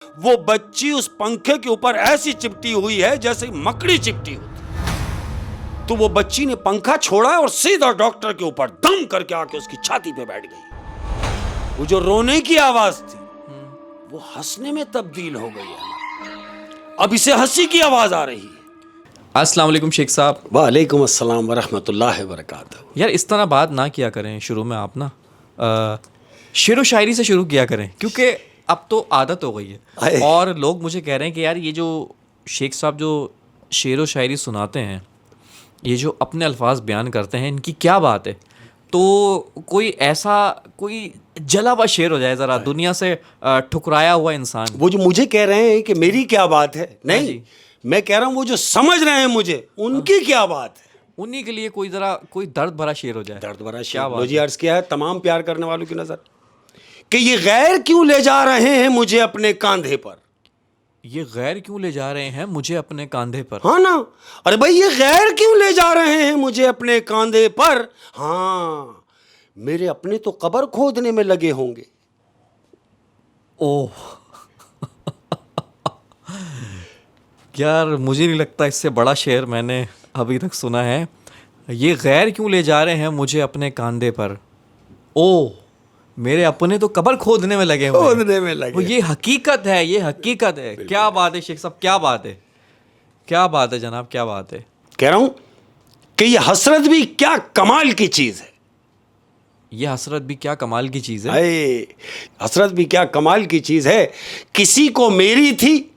वो बच्ची उस पंखे के ऊपर ऐसी चिपटी हुई है जैसे मकड़ी चिपटी होती। तो वो बच्ची ने पंखा छोड़ा और सीधा डॉक्टर के ऊपर दम करके आके उसकी छाती पे बैठ गई। वो जो रोने की आवाज थी वो हंसने में तब्दील हो गई है। अब इसे हंसी की आवाज आ रही है। अस्सलाम वालेकुम शेख साहब। वालेकुम अस्सलाम वरहमतुल्लाहि वबरकातुहू। यार इस तरह बात ना किया करें शुरू में, आप ना शेरो शायरी से शुरू किया करें, क्योंकि अब तो आदत हो गई है और लोग मुझे कह रहे हैं कि यार ये जो शेख साहब जो शेरो शायरी सुनाते हैं, ये जो अपने अल्फाज बयान करते हैं, इनकी क्या बात है। तो कोई ऐसा कोई जला हुआ शेर हो जाए ज़रा, दुनिया से ठुकराया हुआ इंसान। वो जो मुझे कह रहे हैं कि मेरी क्या बात है, नहीं मैं कह रहा हूँ वो जो समझ रहे हैं मुझे उनकी क्या बात है, उन्हीं के लिए कोई ज़रा कोई दर्द भरा शेर हो जाए। दर्द भरा शेर। लो जी, अर्ज किया है तमाम प्यार करने वालों की नजर कि ये गैर क्यों ले जा रहे हैं मुझे अपने कांधे पर। ये गैर क्यों ले जा रहे हैं मुझे अपने कांधे पर। हाँ ना, अरे भाई ये गैर क्यों ले जा रहे हैं मुझे अपने कांधे पर। हाँ, मेरे अपने तो कब्र खोदने में लगे होंगे। ओह यार, मुझे नहीं लगता इससे बड़ा शेर मैंने अभी तक सुना है। ये गैर क्यों ले जा रहे हैं मुझे अपने कांधे पर। ओह, मेरे अपने तो कब्र खोदने में लगे हुए हैं। खोदने में लगे। ये हकीकत है, ये हकीकत है। क्या बात है शेख साहब, क्या बात है, क्या बात है जनाब, क्या बात है। कह रहा हूं कि ये हसरत भी क्या कमाल की चीज है। ये हसरत भी क्या कमाल की चीज है। हसरत भी क्या कमाल की चीज है। किसी को मेरी थी,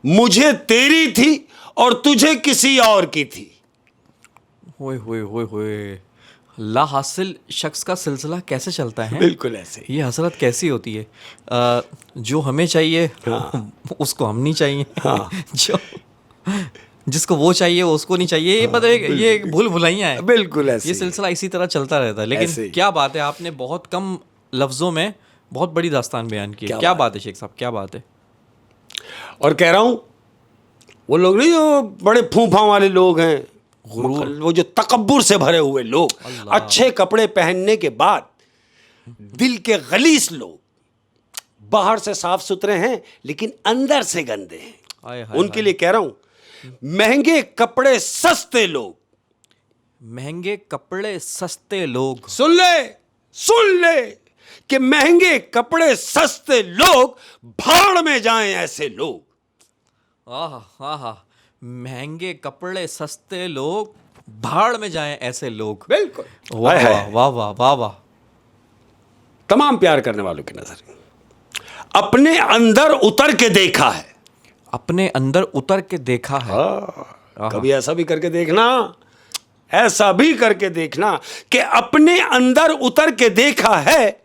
मुझे तेरी थी और तुझे किसी और की थी। होए होए होए होए, ला हासिल शख्स का सिलसिला कैसे चलता है। बिल्कुल ऐसे। ये हसरत कैसी होती है। जो हमें चाहिए उसको हम नहीं चाहिए। जो जिसको वो चाहिए वो उसको नहीं चाहिए। ये पता है, ये भूल भुलाइयाँ हैं। बिल्कुल ऐसे। ये सिलसिला इसी तरह चलता रहता है। लेकिन क्या बात है, आपने बहुत कम लफ्जों में बहुत बड़ी दास्तान बयान की। क्या बात है शेख साहब, क्या बात है। और कह रहा हूं वो लोग नहीं जो बड़े फूफा वाले लोग हैं, वो जो तकब्बुर से भरे हुए लोग, अच्छे कपड़े पहनने के बाद दिल के गलीस लोग, बाहर से साफ सुथरे हैं लेकिन अंदर से गंदे हैं। उनके लिए कह रहा हूं महंगे कपड़े सस्ते लोग। महंगे कपड़े सस्ते लोग। सुन ले कि महंगे कपड़े सस्ते लोग भाड़ में जाएं ऐसे लोग। आहा, महंगे कपड़े सस्ते लोग भाड़ में जाएं ऐसे लोग। बिल्कुल। वाह वाह वाह वाह वाह। तमाम प्यार करने वालों की नजर अपने अंदर उतर के देखा है। अपने अंदर उतर के देखा है। कभी ऐसा भी करके देखना, ऐसा भी करके देखना कि अपने अंदर उतर के देखा है,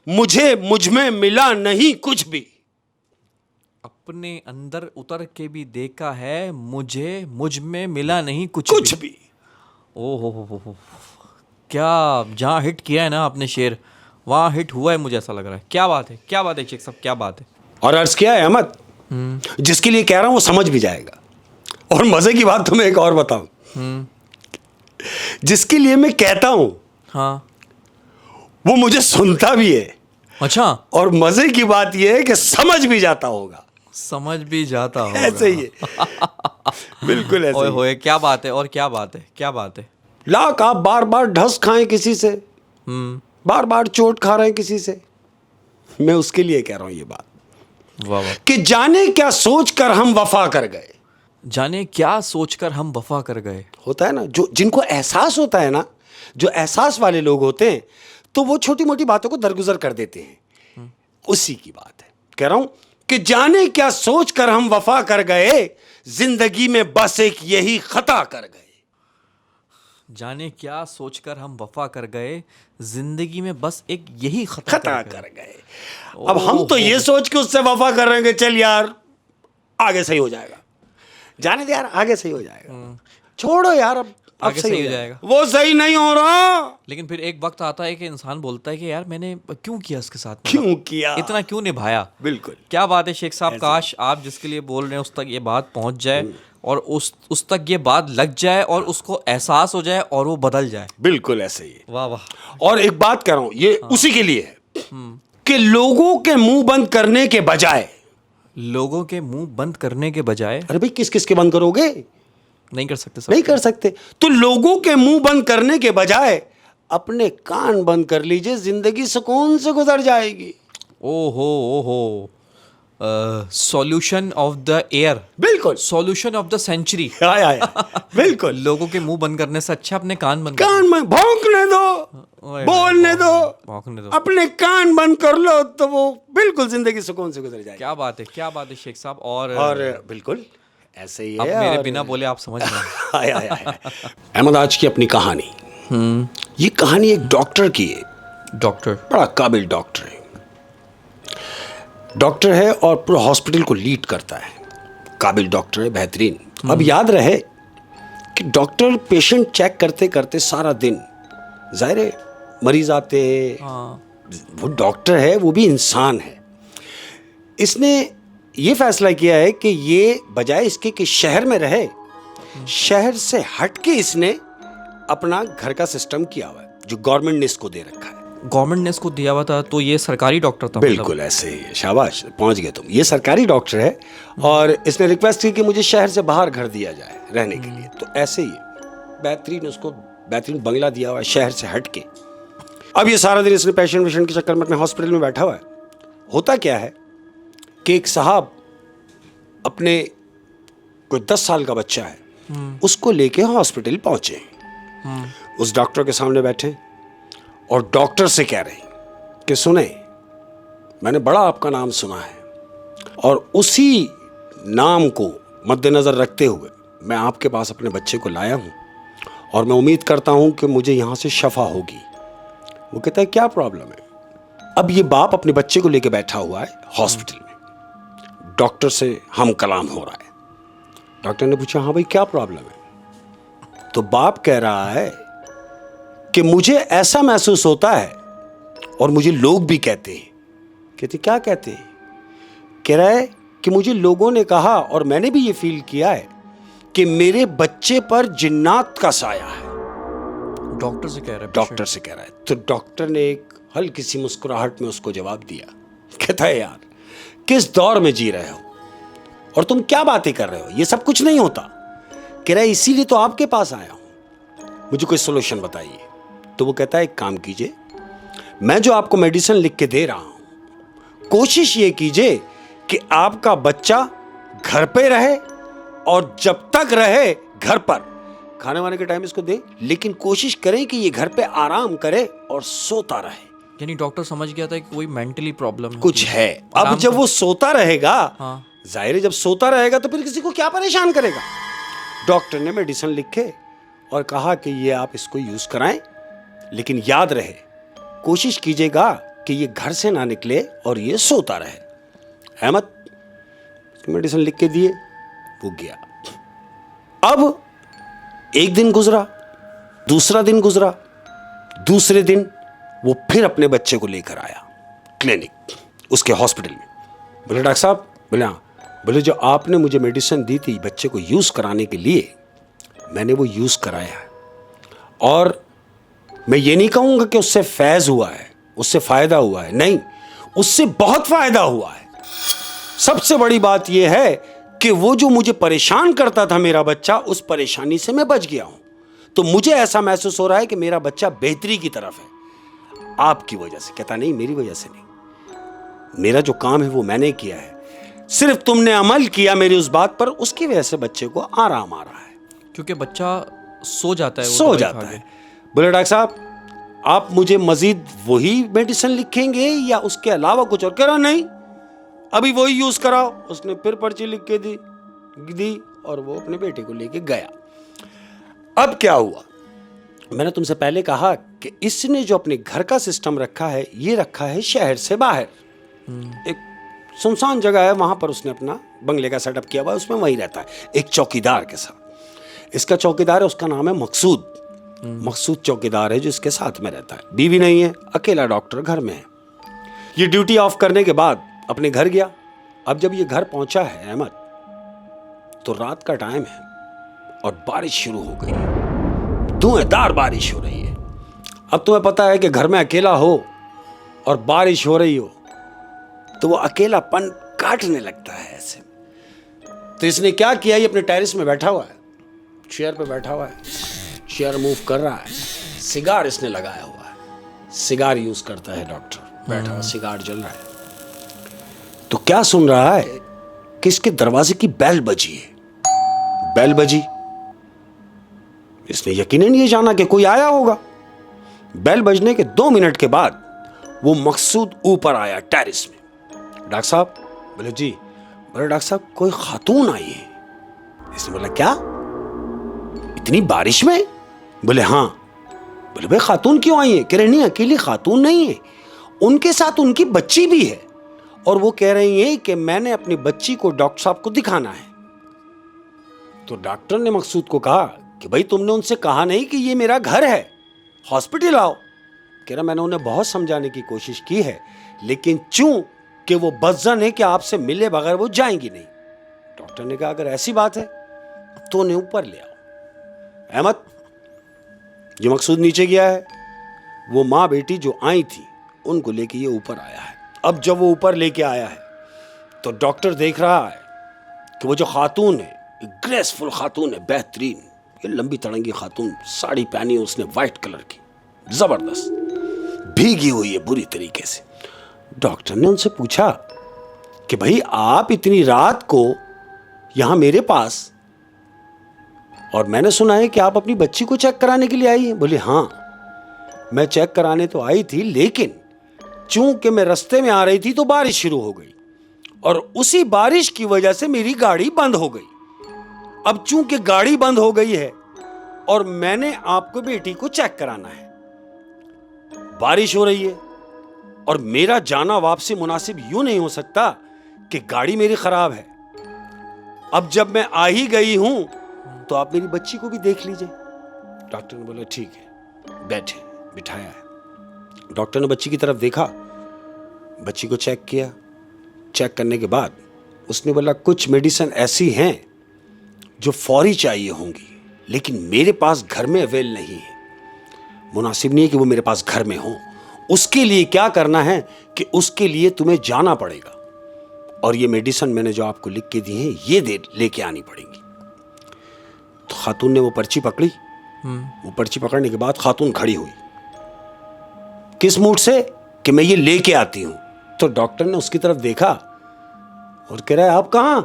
मुझे मुझ में मिला नहीं कुछ भी। अपने अंदर उतर के भी देखा है, मुझे मुझ में मिला नहीं कुछ भी। ओहो, क्या जहाँ हिट किया है ना आपने शेर, वहाँ हिट हुआ है, मुझे ऐसा लग रहा है। क्या बात है, क्या बात है शेख साहब, क्या बात है। और अर्ज किया है अहमद, जिसके लिए कह रहा हूं वो समझ भी जाएगा। और मजे की बात तुम्हें एक और बताऊं, जिसके लिए मैं कहता हूं हाँ, वो मुझे सुनता भी है। अच्छा। और मजे की बात यह है कि समझ भी जाता होगा। समझ भी जाता होगा। ऐसे ही है। बिल्कुल ऐसे ही। होए, क्या बात है। और क्या बात है, क्या बात है। लाख आप बार बार ढस खाएं किसी से, बार बार चोट खा रहे हैं किसी से, मैं उसके लिए कह रहा हूं ये बात। वाह वाह। कि जाने क्या सोचकर हम वफा कर गए। जाने क्या सोचकर हम वफा कर गए। होता है ना, जो जिनको एहसास होता है ना, जो एहसास वाले लोग होते हैं, तो वो छोटी मोटी बातों को दरगुजर कर देते हैं। उसी की बात है। कह रहा हूं कि जाने क्या सोचकर हम वफा कर गए, जिंदगी में बस एक यही खता कर गए। जाने क्या सोचकर हम वफा कर गए, जिंदगी में बस एक यही खता कर गए। अब हम तो ये सोच के उससे वफा कर रहे हैं कि चल यार आगे सही हो जाएगा, जाने दे यार आगे सही हो जाएगा, छोड़ो यार अब आगे सही हो जाएगा। वो सही नहीं हो रहा। लेकिन फिर एक वक्त आता है कि इंसान बोलता है कि यार मैंने क्यों किया इसके साथ, क्यों किया, इतना क्यों निभाया। बिल्कुल। क्या बात है शेख साहब, काश आप जिसके लिए बोल रहे हैं उस तक ये बात पहुंच जाए और उस तक ये बात लग जाए और उसको एहसास हो जाए और वो बदल जाए। बिल्कुल ऐसे ही। वाह वाह। और एक बात कह रहा हूं, ये उसी के लिए है कि लोगों के मुंह बंद करने के बजाय लोगों के मुंह बंद करने के बजाय अरे भाई किस किस के बंद करोगे? नहीं कर सकते सब। नहीं कर सकते। तो लोगों के मुंह बंद करने के बजाय अपने कान बंद कर लीजिए, जिंदगी सुकून से गुजर जाएगी। ओहो सॉल्यूशन ऑफ द एयर, बिल्कुल। Solution of the century. आया बिल्कुल। लोगों के मुंह बंद करने से अच्छा अपने कान बंद कान में भौंकने दो, ओए, बोलने दो, भौंकने दो। अपने कान बंद कर लो तो वो बिल्कुल जिंदगी सुकून से गुजर जाएगी। क्या बात है शेख साहब। और बिल्कुल ऐसे ही अब है। मेरे और बिना बोले आप समझ रहे हैं। आया अहमद, आज की अपनी कहानी, ये कहानी एक डॉक्टर की है। डॉक्टर, बड़ा काबिल डॉक्टर है। डॉक्टर है और पूरा हॉस्पिटल को लीड करता है। काबिल डॉक्टर है, बेहतरीन। अब याद रहे कि डॉक्टर पेशेंट चेक करते करते सारा दिन, जाहिर है मरीज आते हैं, वो डॉक्टर है, वो भी इंसान है। इसने ये फैसला किया है कि ये बजाय इसके कि शहर में रहे, शहर से हट के इसने अपना घर का सिस्टम किया हुआ है जो गवर्नमेंट ने इसको दे रखा है। गवर्नमेंट ने इसको दिया हुआ था तो ये सरकारी डॉक्टर था? बिल्कुल ऐसे ही। शाबाश, पहुंच गए तुम। ये सरकारी डॉक्टर है और इसने रिक्वेस्ट की कि मुझे शहर से बाहर घर दिया जाए रहने के लिए। तो ऐसे ही बेहतरीन, उसको बेहतरीन बंगला दिया हुआ है शहर से हट के। अब ये सारा दिन इसने पेशेंट के चक्कर में अपने हॉस्पिटल में बैठा हुआ है। होता क्या है कि एक साहब अपने कोई 10 साल का बच्चा है, उसको लेके हॉस्पिटल पहुंचे। उस डॉक्टर के सामने बैठे और डॉक्टर से कह रहे हैं कि सुने, मैंने बड़ा आपका नाम सुना है और उसी नाम को मद्देनज़र रखते हुए मैं आपके पास अपने बच्चे को लाया हूँ और मैं उम्मीद करता हूँ कि मुझे यहाँ से शफा होगी। वो कहता है क्या प्रॉब्लम है? अब ये बाप अपने बच्चे को लेके बैठा हुआ है हॉस्पिटल में, डॉक्टर से हम कलाम हो रहा है। डॉक्टर ने पूछा हाँ भाई क्या प्रॉब्लम है? तो बाप कह रहा है कि मुझे ऐसा महसूस होता है और मुझे लोग भी कहते हैं। कहते क्या कहते हैं? कह रहा है कि मुझे लोगों ने कहा और मैंने भी ये फील किया है कि मेरे बच्चे पर जिन्नात का साया है। डॉक्टर से कह रहा है? डॉक्टर से कह रहा है। तो डॉक्टर ने एक हल्की सी मुस्कुराहट में उसको जवाब दिया। कहता है यार किस दौर में जी रहे हो और तुम क्या बातें कर रहे हो, ये सब कुछ नहीं होता। कह रहा है इसीलिए तो आपके पास आया हूं, मुझे कोई सोल्यूशन बताइए। तो वो कहता है एक काम कीजिए, मैं जो आपको मेडिसिन लिख के दे रहा हूं, कोशिश ये कीजिए कि आपका बच्चा घर पे रहे और जब तक रहे घर पर खाने वाने के टाइम इसको दे, लेकिन कोशिश करें कि ये घर पे आराम करे और सोता रहे। यानी डॉक्टर समझ गया था कि कोई मेंटली प्रॉब्लम कुछ है। अब जब वो सोता रहेगा, जाहिर है जब सोता रहेगा तो फिर किसी को क्या परेशान करेगा। डॉक्टर ने मेडिसिन लिखे और कहा कि ये आप इसको यूज कराएं, लेकिन याद रहे कोशिश कीजिएगा कि ये घर से ना निकले और ये सोता रहे। अहमद मेडिसिन लिख के दिए, वो गया। अब एक दिन गुजरा, दूसरा दिन गुजरा, दूसरे दिन वो फिर अपने बच्चे को लेकर आया क्लिनिक, उसके हॉस्पिटल में। बोले डॉक्टर साहब, बोले हाँ। बोले जो आपने मुझे मेडिसिन दी थी बच्चे को यूज़ कराने के लिए, मैंने वो यूज़ कराया है और मैं ये नहीं कहूँगा कि उससे फैज़ हुआ है, उससे फ़ायदा हुआ है, नहीं, उससे बहुत फ़ायदा हुआ है। सबसे बड़ी बात यह है कि वो जो मुझे परेशान करता था मेरा बच्चा, उस परेशानी से मैं बच गया हूँ। तो मुझे ऐसा महसूस हो रहा है कि मेरा बच्चा बेहतरी की तरफ है आपकी वजह से। कहता नहीं, मेरी वजह से नहीं, मेरा जो काम है वो मैंने किया है, सिर्फ तुमने अमल किया मेरी उस बात पर, उसकी वजह से बच्चे को आराम आ रहा है। क्योंकि बच्चा सो जाता है, सो जाता है। बोले डॉक्टर साहब आप मुझे मजीद वही मेडिसिन लिखेंगे या उसके अलावा कुछ और? कह रहा नहीं, अभी वही यूज कराओ। उसने फिर पर्ची लिख के दी और वो अपने बेटे को लेके गया। अब क्या हुआ, मैंने तुमसे पहले कहा कि इसने जो अपने घर का सिस्टम रखा है, ये रखा है शहर से बाहर। एक सुनसान जगह है, वहां पर उसने अपना बंगले का सेटअप किया हुआ है, उसमें वहीं रहता है एक चौकीदार के साथ। इसका चौकीदार है, उसका नाम है मकसूद। मकसूद चौकीदार है जो इसके साथ में रहता है। बीवी नहीं है, अकेला डॉक्टर घर में है। ये ड्यूटी ऑफ करने के बाद अपने घर गया। अब जब ये घर पहुंचा है अहमद, तो रात का टाइम है और बारिश शुरू हो गई है, धुएंधार बारिश हो रही है। अब तुम्हें पता है कि घर में अकेला हो और बारिश हो रही हो तो वो अकेलापन काटने लगता है ऐसे। तो इसने क्या किया, ये अपने टेरेस में बैठा हुआ है, चेयर पे बैठा हुआ है, चेयर मूव कर रहा है, सिगार इसने लगाया हुआ है, सिगार यूज करता है डॉक्टर, बैठा हुआ सिगार जल रहा है। तो क्या सुन रहा है कि इसके दरवाजे की बेल बजी है, बेल बजी। इसने यकीनन ये जाना कि कोई आया होगा। बेल बजने के 2 मिनट के बाद वो मकसूद ऊपर आया टेरेस में। डॉक्टर साहब, बोले जी। बोले डॉक्टर साहब कोई खातून आई है। इसने बोला क्या, इतनी बारिश में? बोले हाँ। बोले भाई खातून क्यों आई है? कह रहे नहीं, अकेली खातून नहीं है, उनके साथ उनकी बच्ची भी है, और वो कह रही है कि मैंने अपनी बच्ची को डॉक्टर साहब को दिखाना है। तो डॉक्टर ने मकसूद को कहा कि भाई तुमने उनसे कहा नहीं कि ये मेरा घर है, हॉस्पिटल आओ। कह रहा मैंने उन्हें बहुत समझाने की कोशिश की है, लेकिन चूं कि वो बदजन है कि आपसे मिले बगैर वो जाएंगी नहीं। डॉक्टर ने कहा अगर ऐसी बात है तो उन्हें ऊपर ले आओ। अहमद, ये मकसूद नीचे गया है, वो माँ बेटी जो आई थी उनको लेके ये ऊपर आया है। अब जब वो ऊपर लेके आया है तो डॉक्टर देख रहा है कि वो जो खातून है, ग्रेसफुल खातून है, बेहतरीन, ये लंबी तड़ंगी खातून, साड़ी पहनी है उसने वाइट कलर की, जबरदस्त, भीगी हुई है बुरी तरीके से। डॉक्टर ने उनसे पूछा कि भाई आप इतनी रात को यहां मेरे पास, और मैंने सुना है कि आप अपनी बच्ची को चेक कराने के लिए आई हैं। बोले हाँ, मैं चेक कराने तो आई थी, लेकिन चूंकि मैं रास्ते में आ रही थी तो बारिश शुरू हो गई, और उसी बारिश की वजह से मेरी गाड़ी बंद हो गई। अब चूंकि गाड़ी बंद हो गई है और मैंने आपको बेटी को चेक कराना है, बारिश हो रही है और मेरा जाना वापसी मुनासिब यूं नहीं हो सकता कि गाड़ी मेरी खराब है। अब जब मैं आ ही गई हूं तो आप मेरी बच्ची को भी देख लीजिए। डॉक्टर ने बोला ठीक है, बैठे, बिठाया है। डॉक्टर ने बच्ची की तरफ देखा, बच्ची को चेक किया। चेक करने के बाद उसने बोला कुछ मेडिसिन ऐसी हैं जो फौरी चाहिए होंगी, लेकिन मेरे पास घर में अवेल नहीं है, मुनासिब नहीं है कि वो मेरे पास घर में हो। उसके लिए क्या करना है कि उसके लिए तुम्हें जाना पड़ेगा, और ये मेडिसिन मैंने जो आपको लिख के दी है ये दे लेके आनी पड़ेगी। तो खातून ने वो पर्ची पकड़ी। वो पर्ची पकड़ने के बाद खातून खड़ी हुई, किस मूड से कि मैं ये लेके आती हूं। तो डॉक्टर ने उसकी तरफ देखा और कह रहा है आप कहां,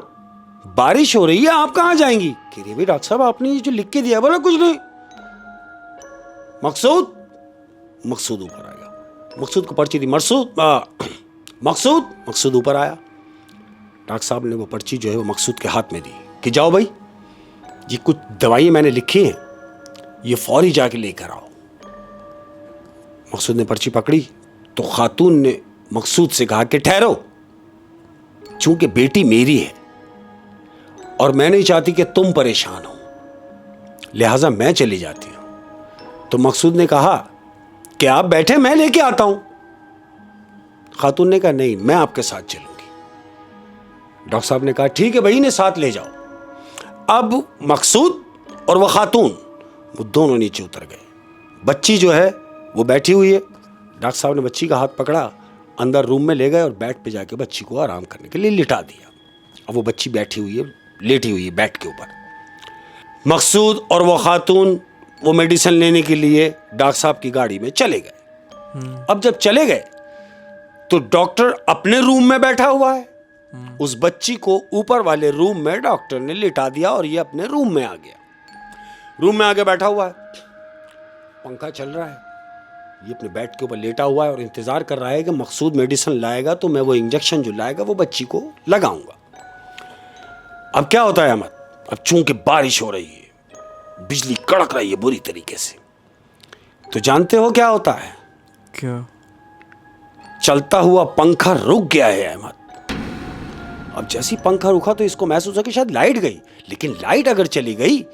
बारिश हो रही है, आप कहां जाएंगी? कह रही भाई डॉक्टर साहब आपने ये जो लिख के दिया। बोला कुछ नहीं। मकसूद, मकसूद ऊपर आ गया। मकसूद को पर्ची दी, मकसूद ऊपर आया। डॉक्टर साहब ने वो पर्ची जो है वो मकसूद के हाथ में दी कि जाओ भाई, ये कुछ दवाइयां मैंने लिखी हैं, ये फौरी जाके लेकर आओ। मकसूद ने पर्ची पकड़ी तो खातून ने मकसूद से कहा कि ठहरो, चूंकि बेटी मेरी है और मैं नहीं चाहती कि तुम परेशान हो, लिहाजा मैं चली जाती हूं। तो मकसूद ने कहा कि आप बैठे, मैं लेके आता हूं। खातून ने कहा नहीं, मैं आपके साथ चलूंगी। डॉक्टर साहब ने कहा ठीक है भाई, इन्हें साथ ले जाओ। अब मकसूद और वह खातून वो दोनों नीचे उतर गए। बच्ची जो है वो बैठी हुई है। डॉक्टर साहब ने बच्ची का हाथ पकड़ा, अंदर रूम में ले गए और बेड पे जाके बच्ची को आराम करने के लिए लिटा दिया। अब वो बच्ची बैठी हुई है, लेटी हुई है बेड के ऊपर। मकसूद और वो खातून वो मेडिसिन लेने के लिए डॉक्टर साहब की गाड़ी में चले गए। अब जब चले गए तो डॉक्टर अपने रूम में बैठा हुआ है, उस बच्ची को ऊपर वाले रूम में डॉक्टर ने लिटा दिया और ये अपने रूम में आ गया। रूम में आके बैठा हुआ है, पंखा चल रहा है, ये अपने बेड के ऊपर लेटा हुआ है और इंतजार कर रहा है कि मकसूद मेडिसिन लाएगा तो मैं वो इंजेक्शन जो लाएगा वो बच्ची को लगाऊंगा। अब क्या होता है अहमद, अब चूंकि बारिश हो रही है, बिजली कड़क रही है बुरी तरीके से, तो जानते हो क्या होता है? क्या? चलता हुआ पंखा रुक गया है अहमद। अब जैसी पंखा रुका तो इसको महसूस हुआ कि शायद लाइट गई, लेकिन लाइट अगर चली गई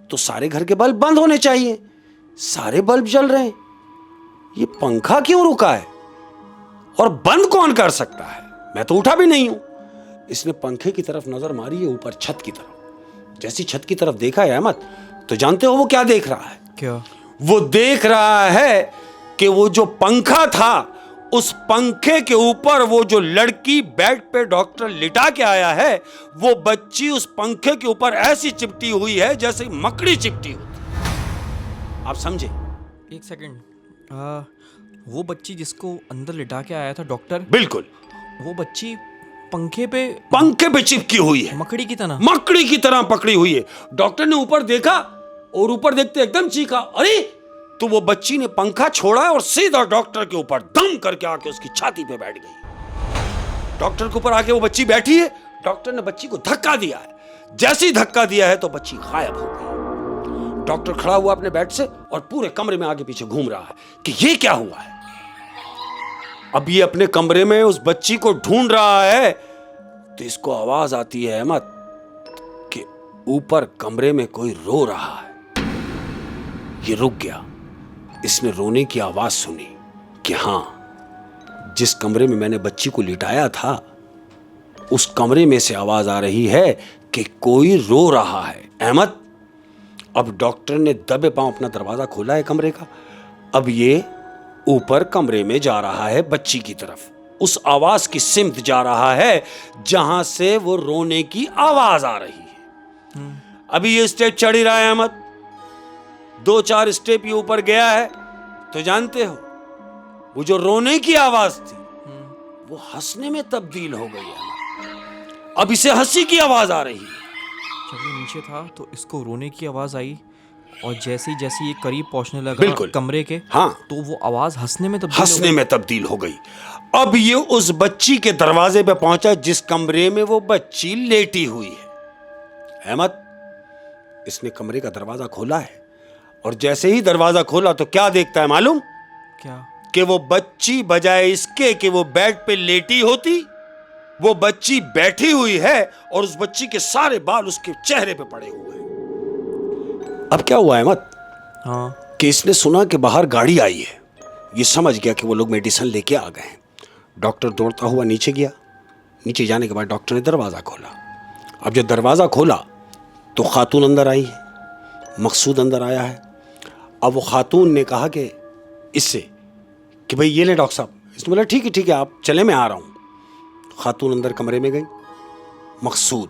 तो सारे घर के बल्ब बंद होने चाहिए, सारे बल्ब जल रहे हैं, ये पंखा क्यों रुका है और बंद कौन कर सकता है? मैं तो उठा भी नहीं हूं। इसने पंखे की तरफ नजर मारी है, ऊपर छत की तरफ। जैसी छत की तरफ देखा है अहमद, तो जानते हो वो क्या देख रहा है? क्या? वो देख रहा है कि वो जो पंखा था उस पंखे के ऊपर वो जो लड़की बेड पे डॉक्टर लिटा के आया है, वो बच्ची उस पंखे के ऊपर ऐसी चिपटी हुई है जैसे मकड़ी चिपटी होती। आप समझे? एक सेकंड, वो बच्ची जिसको अंदर लिटा के आया था डॉक्टर, बिल्कुल वो बच्ची पंखे पे चिपकी हुई है, मकड़ी की तरह पकड़ी हुई है। डॉक्टर ने ऊपर देखा और ऊपर देखते एकदम चीखा, अरे! तो वो बच्ची ने पंखा छोड़ा और सीधा डॉक्टर के ऊपर दम करके आके उसकी छाती पे बैठ गई। डॉक्टर के ऊपर आके वो बच्ची बैठी है। डॉक्टर ने बच्ची को धक्का दिया है। जैसे ही धक्का दिया है तो बच्ची गायब हो गई। डॉक्टर खड़ा हुआ अपने बेड से और पूरे कमरे में आगे पीछे घूम रहा है कि ये क्या हुआ है। अब ये अपने कमरे में उस बच्ची को ढूंढ रहा है तो इसको आवाज आती है अहमद कि ऊपर कमरे में कोई रो रहा है। ये रुक गया। इसने रोने की आवाज सुनी कि हां, जिस कमरे में मैंने बच्ची को लिटाया था उस कमरे में से आवाज आ रही है कि कोई रो रहा है। अहमद, अब डॉक्टर ने दबे पांव अपना दरवाजा खोला है कमरे का। अब ये ऊपर कमरे में जा रहा है बच्ची की तरफ, उस आवाज की सिमत जा रहा है जहां से वो रोने की आवाज आ रही है। अभी ये स्टेप चढ़ ही रहा है अहमद। 2-4 स्टेप ये ऊपर गया है तो जानते हो वो जो रोने की आवाज थी वो हंसने में तब्दील हो गई है। अब इसे हंसी की आवाज आ रही है। जब ये नीचे था तो इसको रोने की आवाज आई और जैसे ये करीब पहुंचने लगा बिल्कुल कमरे के, हाँ, तो वो आवाज हंसने में तब्दील हो गई। अब ये उस बच्ची के दरवाजे पे पहुंचा जिस कमरे में वो बच्ची लेटी हुई है। अहमद, इसने कमरे का दरवाजा खोला है और जैसे ही दरवाजा खोला तो क्या देखता है मालूम? क्या? कि वो बच्ची बजाय इसके कि वो बेड पे लेटी होती, वो बच्ची बैठी हुई है और उस बच्ची के सारे बाल उसके चेहरे पे पड़े हुए हैं। अब क्या हुआ अहमद? हाँ, कि इसने सुना कि बाहर गाड़ी आई है। ये समझ गया कि वो लोग मेडिसिन लेके आ गए हैं। डॉक्टर दौड़ता हुआ नीचे गया। नीचे जाने के बाद डॉक्टर ने दरवाजा खोला। अब जब दरवाजा खोला तो खातून अंदर आई है, मकसूद अंदर आया है। अब वो खातून ने कहा कि इससे कि भाई ये ले डॉक्टर साहब। इसने बोला ठीक है आप चले, मैं आ रहा हूँ। खातून अंदर कमरे में गई। मकसूद,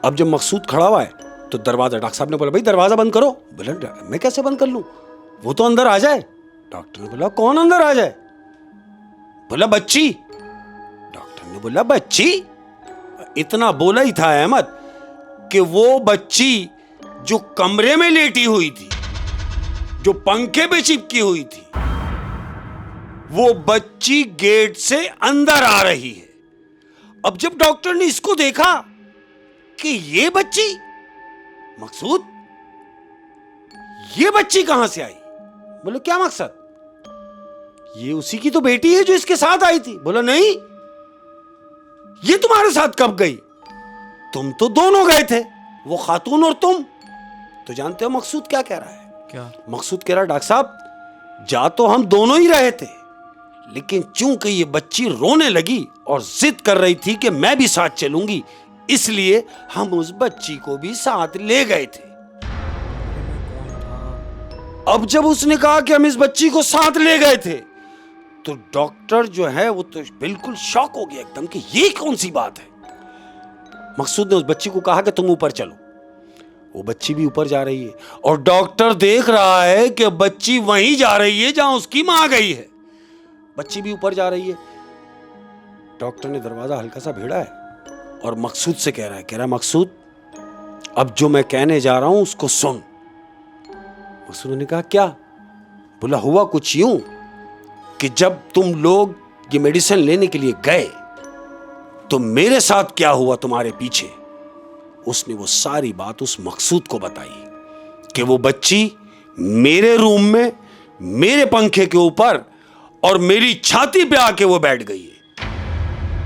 अब जब मकसूद खड़ा हुआ है तो दरवाजा, डॉक्टर साहब ने बोला भाई दरवाजा बंद करो। बोला मैं कैसे बंद कर लूँ, वो तो अंदर आ जाए। डॉक्टर ने बोला कौन अंदर आ जाए? बोला बच्ची। डॉक्टर ने बोला बच्ची? इतना बोला ही था अहमद कि वो बच्ची जो कमरे में लेटी हुई थी, जो पंखे पे चिपकी हुई थी, वो बच्ची गेट से अंदर आ रही है। अब जब डॉक्टर ने इसको देखा कि ये बच्ची, मकसूद ये बच्ची कहां से आई? बोले क्या मकसद? ये उसी की तो बेटी है जो इसके साथ आई थी। बोला नहीं, ये तुम्हारे साथ कब गई? तुम तो दोनों गए थे, वो खातून और तुम। तो जानते हो मकसूद क्या कह रहा है? क्या? मकसूद कह रहा है डॉक्टर साहब जा तो हम दोनों ही रहे थे, लेकिन चूंकि ये बच्ची रोने लगी और जिद कर रही थी कि मैं भी साथ चलूंगी, इसलिए हम उस बच्ची को भी साथ ले गए थे। अब जब उसने कहा कि हम इस बच्ची को साथ ले गए थे तो डॉक्टर जो है वो तो बिल्कुल शॉक हो गया एकदम कि ये कौन सी बात है। मकसूद ने उस बच्ची को कहा कि तुम ऊपर चलो। वो बच्ची भी ऊपर जा रही है और डॉक्टर देख रहा है कि बच्ची वहीं जा रही है जहां उसकी मां गई है। बच्ची भी ऊपर जा रही है। डॉक्टर ने दरवाजा हल्का सा भिड़ा है और मकसूद से कह रहा है मकसूद अब जो मैं कहने जा रहा हूं उसको सुन। मकसूद ने कहा क्या? बोला हुआ कुछ यूं कि जब तुम लोग ये मेडिसिन लेने के लिए गए तो मेरे साथ क्या हुआ तुम्हारे पीछे। उसने वो सारी बात उस मकसूद को बताई कि वो बच्ची मेरे रूम में मेरे पंखे के ऊपर और मेरी छाती पे आके वो बैठ गई है।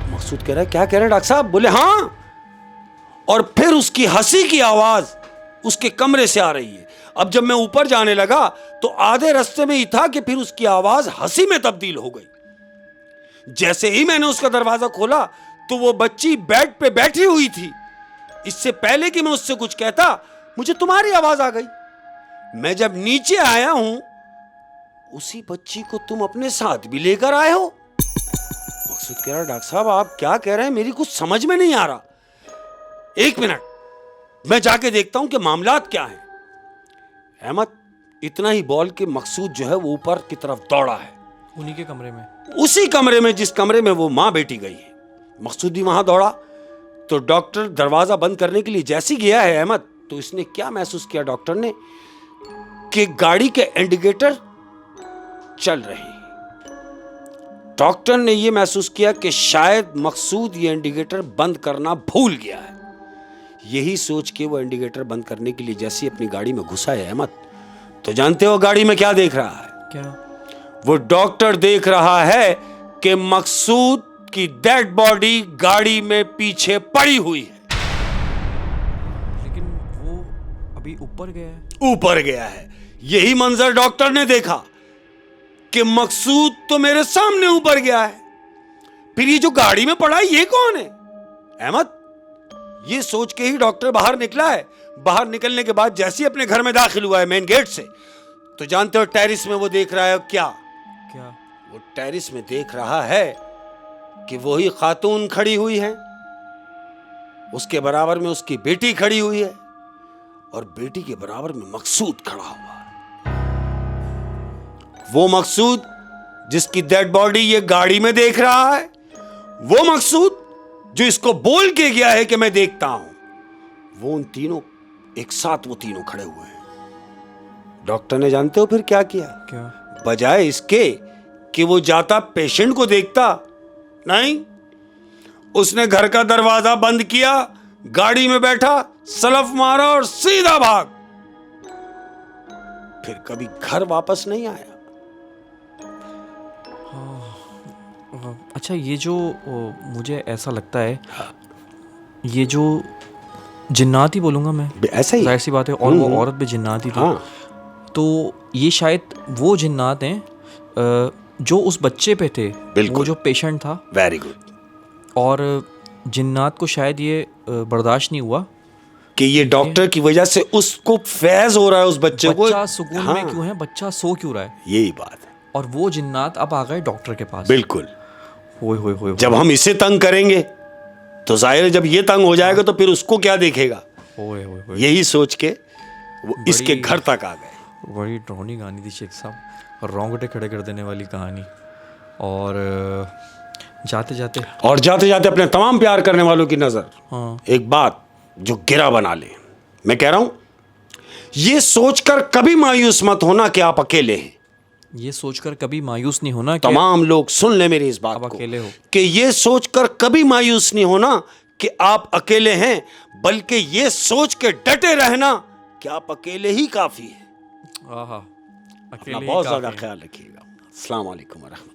तो मकसूद कह रहा है क्या कह रहे हैं डॉक्टर साहब? बोले हाँ। और फिर उसकी हंसी की आवाज उसके कमरे से आ रही है। अब जब मैं ऊपर जाने लगा तो आधे रास्ते में ही था कि फिर उसकी आवाज हंसी में तब्दील हो गई। जैसे ही मैंने उसका दरवाजा खोला तो वो बच्ची बेड पे बैठी हुई थी। इससे पहले कि मैं उससे कुछ कहता मुझे तुम्हारी आवाज आ गई। मैं जब नीचे आया हूं उसी बच्ची को तुम अपने साथ भी लेकर आए हो? मकसूद कह रहा, डॉक्टर साहब आप क्या कह रहे हैं, मेरी कुछ समझ में नहीं आ रहा। एक मिनट, मैं जाके देखता हूं कि मामलात क्या हैं। अहमद इतना ही बोल के मकसूद जो है वो ऊपर की तरफ दौड़ा है, उन्हीं के कमरे में, उसी कमरे में जिस कमरे में वो मां बेटी गई है। मकसूद भी वहां दौड़ा तो डॉक्टर दरवाजा बंद करने के लिए जैसे गया है अहमद, तो इसने क्या महसूस किया डॉक्टर ने कि गाड़ी के इंडिकेटर चल रहे हैं। डॉक्टर ने यह महसूस किया कि शायद मकसूद ये इंडिकेटर बंद करना भूल गया है। यही सोच के वो इंडिकेटर बंद करने के लिए जैसे अपनी गाड़ी में घुसा है अहमद, तो जानते हो गाड़ी में क्या देख रहा है? क्या? वो डॉक्टर देख रहा है कि मकसूद की डेड बॉडी गाड़ी में पीछे पड़ी हुई है। लेकिन वो अभी ऊपर गया है। ऊपर गया है। यही मंजर डॉक्टर ने देखा कि मकसूद तो मेरे सामने ऊपर गया है, फिर ये जो गाड़ी में पड़ा है ये कौन है? अहमद ये सोच के ही डॉक्टर बाहर निकला है। बाहर निकलने के बाद जैसे ही अपने घर में दाखिल हुआ है मेन गेट से, तो जानते हो टेरिस में वो देख रहा है क्या? क्या? वो टेरिस में देख रहा है कि वही खातून खड़ी हुई है, उसके बराबर में उसकी बेटी खड़ी हुई है और बेटी के बराबर में मकसूद खड़ा हुआ है। वो मकसूद जिसकी डेड बॉडी ये गाड़ी में देख रहा है, वो मकसूद जो इसको बोल के गया है कि मैं देखता हूं, वो उन तीनों एक साथ वो तीनों खड़े हुए हैं। डॉक्टर ने जानते हो फिर क्या किया? क्या? बजाय इसके कि वो जाता पेशेंट को देखता, नहीं, उसने घर का दरवाजा बंद किया, गाड़ी में बैठा, सलफ मारा और सीधा भाग। फिर कभी घर वापस नहीं आया। अच्छा, ये जो मुझे ऐसा लगता है, ये जो जिन्नात ही बोलूँगा मैं, ऐसा ही जाहिर सी बात है, और वो औरत भी जिन्नात ही थी। हाँ। तो ये शायद वो जिन्नात हैं जो उस बच्चे पे थे, वो जो पेशेंट था। Very good. और जिन्नात को शायद ये बर्दाश्त नहीं हुआ कि ये डॉक्टर की वजह से उसको फैज हो रहा है उस बच्चे को। बच्चा सुकून हाँ। में क्यों है, बच्चा सो क्यों रहा है, यही बात है। और वो जिन्नात अब आ गए डॉक्टर के पास। बिल्कुल। होए होए होए, जब हम इसे तंग करेंगे तो जाहिर है जब ये तंग हो जाएगा तो फिर उसको क्या देखेगा? होए होए होए। यही सोच के वो इसके घर तक आ गए। बड़ी डरावनी कहानी थी शेख साहब, रोंगटे खड़े कर देने वाली कहानी। और जाते जाते अपने तमाम प्यार करने वालों की नजर, हाँ, एक बात जो गिरा बना ले। मैं कह रहा हूं, ये सोचकर कभी मायूस मत होना कि आप अकेले हैं। ये सोचकर कभी मायूस नहीं होना कि तमाम लोग सुन ले मेरी इस बात आप को, अकेले हो। कि ये सोचकर कभी मायूस नहीं होना कि आप अकेले हैं, बल्कि ये सोच के डटे रहना कि आप अकेले ही काफी है। आहा, अकेले ही बहुत काफी ज्यादा हैं। ख्याल रखिएगा। अस्सलाम वालेकुम व रहमतुल्लाह।